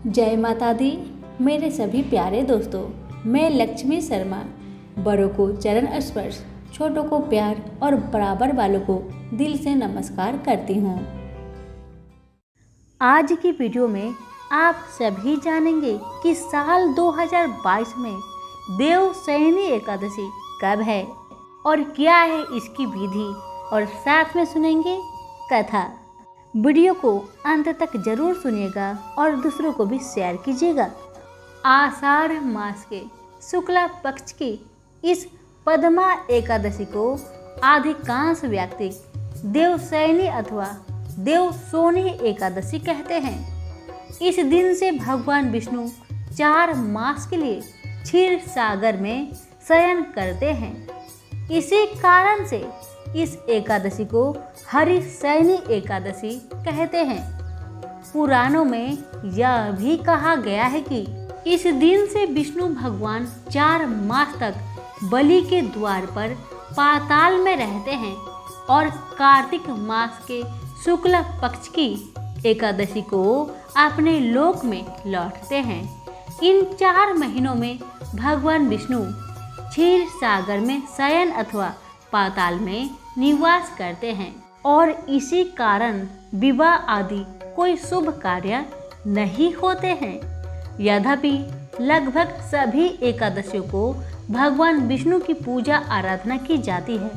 जय माता दी। मेरे सभी प्यारे दोस्तों, मैं लक्ष्मी शर्मा बड़ों को चरण स्पर्श, छोटों को प्यार और बराबर वालों को दिल से नमस्कार करती हूँ। आज की वीडियो में आप सभी जानेंगे कि साल 2022 में देवशयनी एकादशी कब है और क्या है इसकी विधि, और साथ में सुनेंगे कथा। वीडियो को अंत तक जरूर सुनिएगा और दूसरों को भी शेयर कीजिएगा। आषाढ़ मास के शुक्ला पक्ष की इस पद्मा एकादशी को अधिकांश व्यक्ति देवशयनी अथवा देवशोनी एकादशी कहते हैं। इस दिन से भगवान विष्णु 4 मास के लिए क्षीर सागर में शयन करते हैं। इसी कारण से इस एकादशी को हरिशयनी एकादशी कहते हैं। पुराणों में यह भी कहा गया है कि इस दिन से विष्णु भगवान 4 मास तक बलि के द्वार पर पाताल में रहते हैं और कार्तिक मास के शुक्ल पक्ष की एकादशी को अपने लोक में लौटते हैं। इन 4 महीनों में भगवान विष्णु क्षीर सागर में शयन अथवा पाताल में निवास करते हैं और इसी कारण विवाह आदि कोई शुभ कार्य नहीं होते हैं। यद्यपि लगभग सभी एकादशियों को भगवान विष्णु की पूजा आराधना की जाती है,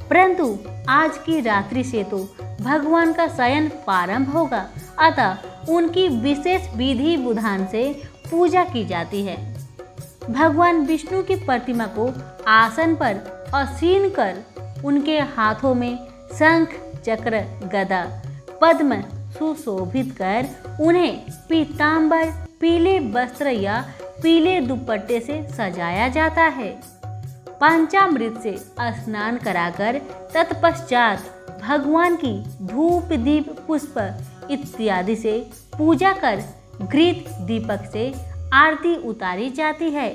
परंतु आज की रात्रि से तो भगवान का शयन प्रारंभ होगा, अतः उनकी विशेष विधि विधान से पूजा की जाती है। भगवान विष्णु की प्रतिमा को आसन पर आसीन कर उनके हाथों में शंख, चक्र, गदा, पद्म सुशोभित कर उन्हें पीतांबर, पीले वस्त्र या पीले दुपट्टे से सजाया जाता है। पंचामृत से स्नान कराकर तत्पश्चात भगवान की धूप, दीप, पुष्प इत्यादि से पूजा कर घृत दीपक से आरती उतारी जाती है।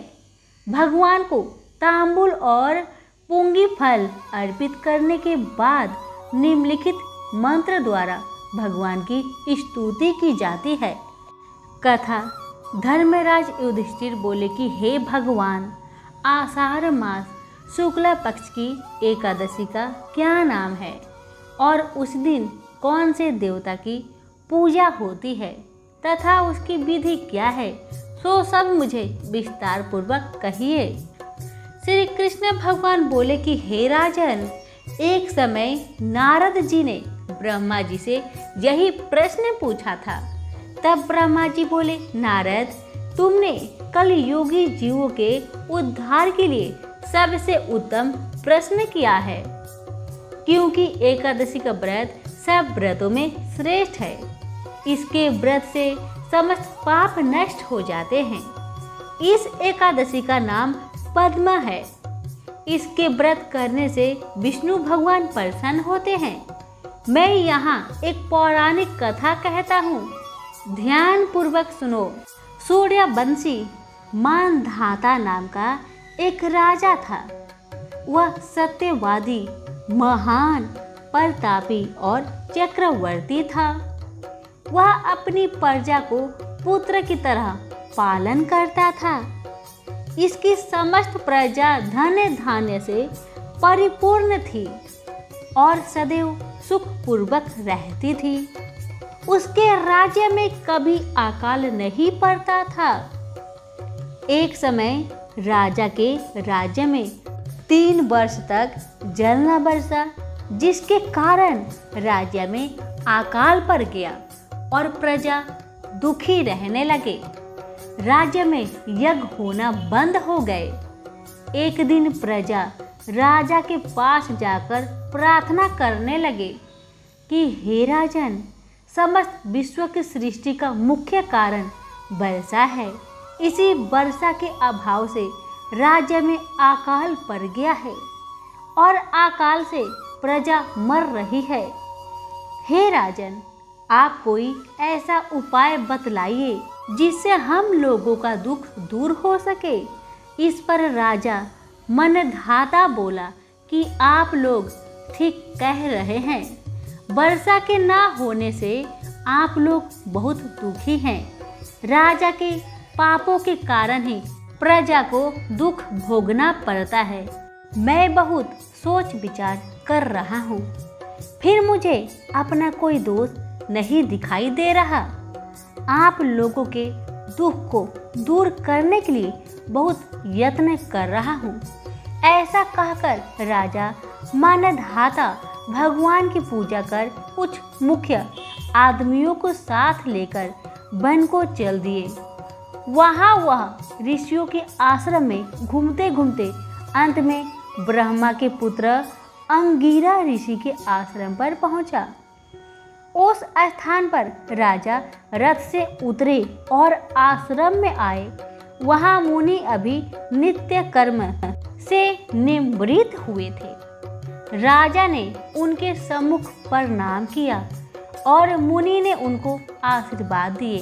भगवान को तांबूल और पुंगी फल अर्पित करने के बाद निम्नलिखित मंत्र द्वारा भगवान की स्तुति की जाती है। कथा। धर्मराज युधिष्ठिर बोले कि हे भगवान, आषाढ़ मास शुक्ला पक्ष की एकादशी का क्या नाम है और उस दिन कौन से देवता की पूजा होती है तथा उसकी विधि क्या है, सो सब मुझे विस्तार पूर्वक कहिए। श्री कृष्ण भगवान बोले कि हे राजन, एक समय नारद जी ने ब्रह्मा जी से यही प्रश्न पूछा था। तब ब्रह्मा जी बोले, नारद, तुमने कल योगी जीवों के उद्धार के लिए सबसे उत्तम प्रश्न किया है, क्योंकि एकादशी का व्रत सब व्रतों में श्रेष्ठ है। इसके व्रत से समस्त पाप नष्ट हो जाते हैं। इस एकादशी का नाम पद्मा है। इसके व्रत करने से विष्णु भगवान प्रसन्न होते हैं। मैं यहाँ एक पौराणिक कथा कहता हूँ, ध्यान पूर्वक सुनो। सूर्यवंशी मानधाता नाम का एक राजा था। वह सत्यवादी, महान, प्रतापी और चक्रवर्ती था। वह अपनी प्रजा को पुत्र की तरह पालन करता था। इसकी समस्त प्रजा धन्य धान्य से परिपूर्ण थी और सदैव सुखपूर्वक रहती थी। उसके राज्य में कभी अकाल नहीं पड़ता था। एक समय राजा के राज्य में 3 वर्ष तक जल न बरसा, जिसके कारण राज्य में अकाल पड़ गया और प्रजा दुखी रहने लगे। राज्य में यज्ञ होना बंद हो गए। एक दिन प्रजा राजा के पास जाकर प्रार्थना करने लगे कि हे राजन, समस्त विश्व की सृष्टि का मुख्य कारण वर्षा है। इसी वर्षा के अभाव से राज्य में अकाल पड़ गया है और अकाल से प्रजा मर रही है। हे राजन, आप कोई ऐसा उपाय बतलाइए जिससे हम लोगों का दुख दूर हो सके। इस पर राजा मनधाता बोला कि आप लोग ठीक कह रहे हैं। वर्षा के ना होने से आप लोग बहुत दुखी हैं। राजा के पापों के कारण ही प्रजा को दुख भोगना पड़ता है। मैं बहुत सोच विचार कर रहा हूँ, फिर मुझे अपना कोई दोस्त नहीं दिखाई दे रहा। आप लोगों के दुख को दूर करने के लिए बहुत यत्न कर रहा हूँ। ऐसा कहकर राजा मानधाता भगवान की पूजा कर कुछ मुख्य आदमियों को साथ लेकर वन को चल दिए। वहाँ वह ऋषियों के आश्रम में घूमते घूमते अंत में ब्रह्मा के पुत्र अंगिरा ऋषि के आश्रम पर पहुंचा। उस स्थान पर राजा रथ से उतरे और आश्रम में आए। वहाँ मुनि अभी नित्य कर्म से निवृत्त हुए थे। राजा ने उनके सम्मुख प्रणाम किया और मुनि ने उनको आशीर्वाद दिए।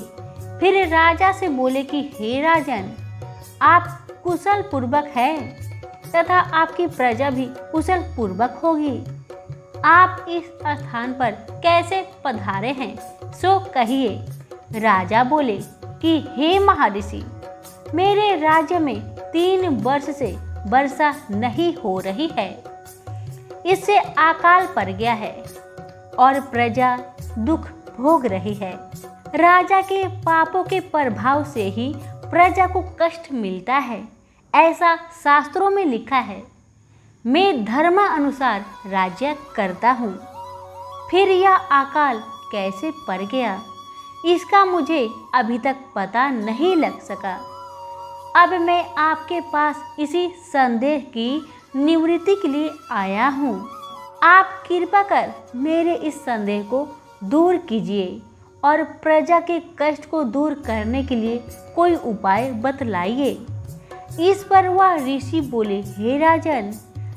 फिर राजा से बोले कि हे राजन, आप कुशल पूर्वक हैं तथा आपकी प्रजा भी कुशल पूर्वक होगी। आप इस स्थान पर कैसे पधारे हैं सो कहिए। राजा बोले कि हे महर्षि, मेरे राज्य में 3 वर्ष से वर्षा नहीं हो रही है। इससे अकाल पड़ गया है और प्रजा दुख भोग रही है। राजा के पापों के प्रभाव से ही प्रजा को कष्ट मिलता है, ऐसा शास्त्रों में लिखा है। मैं धर्म अनुसार राज्य करता हूँ, फिर यह अकाल कैसे पड़ गया इसका मुझे अभी तक पता नहीं लग सका। अब मैं आपके पास इसी संदेह की निवृत्ति के लिए आया हूँ। आप कृपा कर मेरे इस संदेह को दूर कीजिए और प्रजा के कष्ट को दूर करने के लिए कोई उपाय बतलाइए। इस पर वह ऋषि बोले, हे राजन,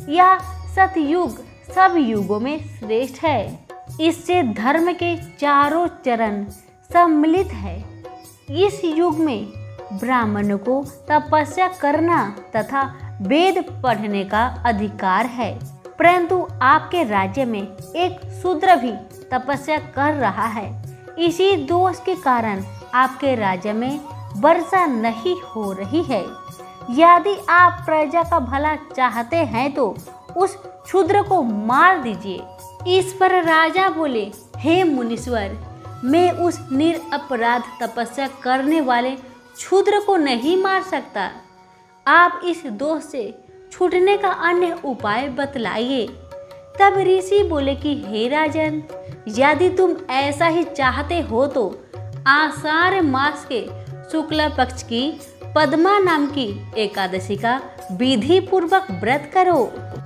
यह सतयुग सब युगों में श्रेष्ठ है। इससे धर्म के चारों चरण सम्मिलित है। इस युग में ब्राह्मणों को तपस्या करना तथा वेद पढ़ने का अधिकार है, परंतु आपके राज्य में एक शूद्र भी तपस्या कर रहा है। इसी दोष के कारण आपके राज्य में वर्षा नहीं हो रही है। यदि आप प्रजा का भला चाहते हैं तो उस शूद्र को मार दीजिए। इस पर राजा बोले, हे मुनीश्वर, मैं उस निरपराध तपस्या करने वाले शूद्र को नहीं मार सकता। आप इस दोष से छूटने का अन्य उपाय बतलाइए। तब ऋषि बोले कि हे राजन, यदि तुम ऐसा ही चाहते हो तो आषाढ़ मास के शुक्ल पक्ष की पद्मा नाम की एकादशी का विधि पूर्वक व्रत करो।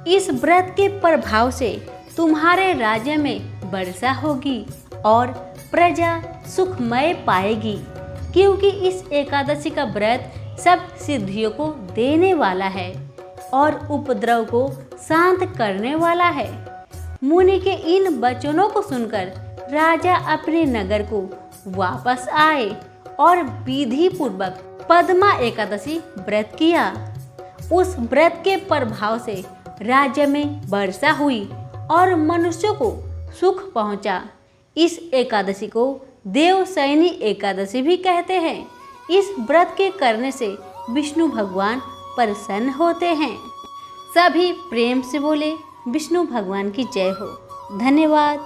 इस व्रत के प्रभाव से तुम्हारे राज्य में वर्षा होगी और प्रजा सुखमय पाएगी, क्योंकि इस एकादशी का व्रत सब सिद्धियों को देने वाला है और उपद्रव को शांत करने वाला है। मुनि के इन वचनों को सुनकर राजा अपने नगर को वापस आए और विधि पूर्वक पद्मा एकादशी व्रत किया। उस व्रत के प्रभाव से राज्य में वर्षा हुई और मनुष्यों को सुख पहुंचा। इस एकादशी को देवशयनी एकादशी भी कहते हैं। इस व्रत के करने से विष्णु भगवान प्रसन्न होते हैं। सभी प्रेम से बोले, विष्णु भगवान की जय हो। धन्यवाद।